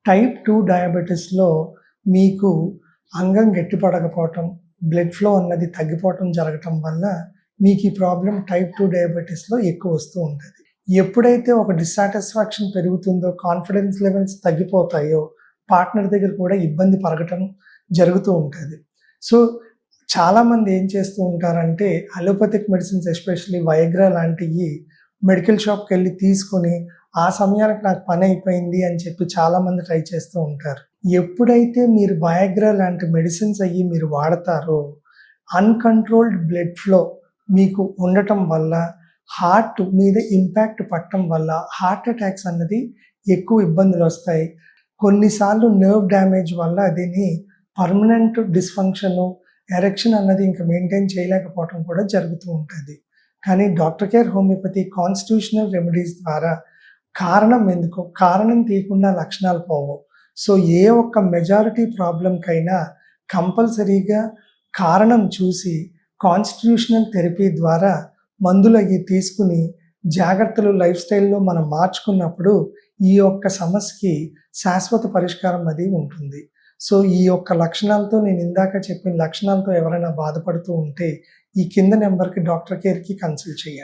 Type 2 డయాబెటిస్‌లో మీకు అంగం గట్టిపడకపోవటం, blood flow అన్నది తగ్గిపోవటం జరగటం వల్ల మీకు ఈ ప్రాబ్లమ్ టైప్ 2 డయాబెటిస్‌లో ఎక్కువ వస్తూ ఉంటది. ఎప్పుడైతే ఒక డిస్సాటిస్ఫాక్షన్ పెరుగుతుందో, కాన్ఫిడెన్స్ లెవెల్స్ తగ్గిపోతాయో, పార్ట్నర్ దగ్గర కూడా ఇబ్బంది పడగటం జరుగుతూ ఉంటది. సో, చాలామంది ఏం చేస్తూ ఉంటారంటే అలోపతిక్ మెడిసిన్స్ ఎస్పెషల్లీ వయాగ్రా లాంటియి మెడికల్ షాప్‌కెళ్ళి తీసుకొని ఆ సమయానికి నాకు పని అయిపోయింది అని చెప్పి చాలామంది ట్రై చేస్తూ ఉంటారు. ఎప్పుడైతే మీరు వయాగ్రా లాంటి మెడిసిన్స్ అయ్యి మీరు వాడతారో, అన్‌కంట్రోల్డ్ బ్లడ్ ఫ్లో మీకు ఉండటం వల్ల, హార్ట్ మీద ఇంపాక్ట్ పడటం వల్ల హార్ట్ అటాక్స్ అన్నది ఎక్కువ ఇబ్బందులొస్తాయి. కొన్నిసార్లు నర్వ్ డ్యామేజ్ వల్ల దీన్ని పర్మనెంట్ డిస్‌ఫంక్షను, ఎరెక్షన్ అన్నది ఇంక మెయింటైన్ చేయలేకపోవటం కూడా జరుగుతూ ఉంటది. కానీ doctor care homeopathy constitutional remedies ద్వారా కారణం తీయకుండా లక్షణాలు పోవు. సో, ఏ ఒక్క మెజారిటీ ప్రాబ్లమ్‌కైనా కంపల్సరీగా కారణం చూసి కాన్స్టిట్యూషనల్ థెరపీ ద్వారా మందులయి తీసుకుని జాగ్రత్తలు లైఫ్ స్టైల్‌లో మనం మార్చుకున్నప్పుడు ఈ యొక్క సమస్యకి శాశ్వత పరిష్కారం అది ఉంటుంది. సో, ఈ యొక్క లక్షణాలతో నేను ఇందాక చెప్పిన లక్షణాలతో ఎవరైనా బాధపడుతూ ఉంటే ఈ కింద నంబర్‌కి డాక్టర్ కేర్‌కి కన్సల్ట్ చేయండి.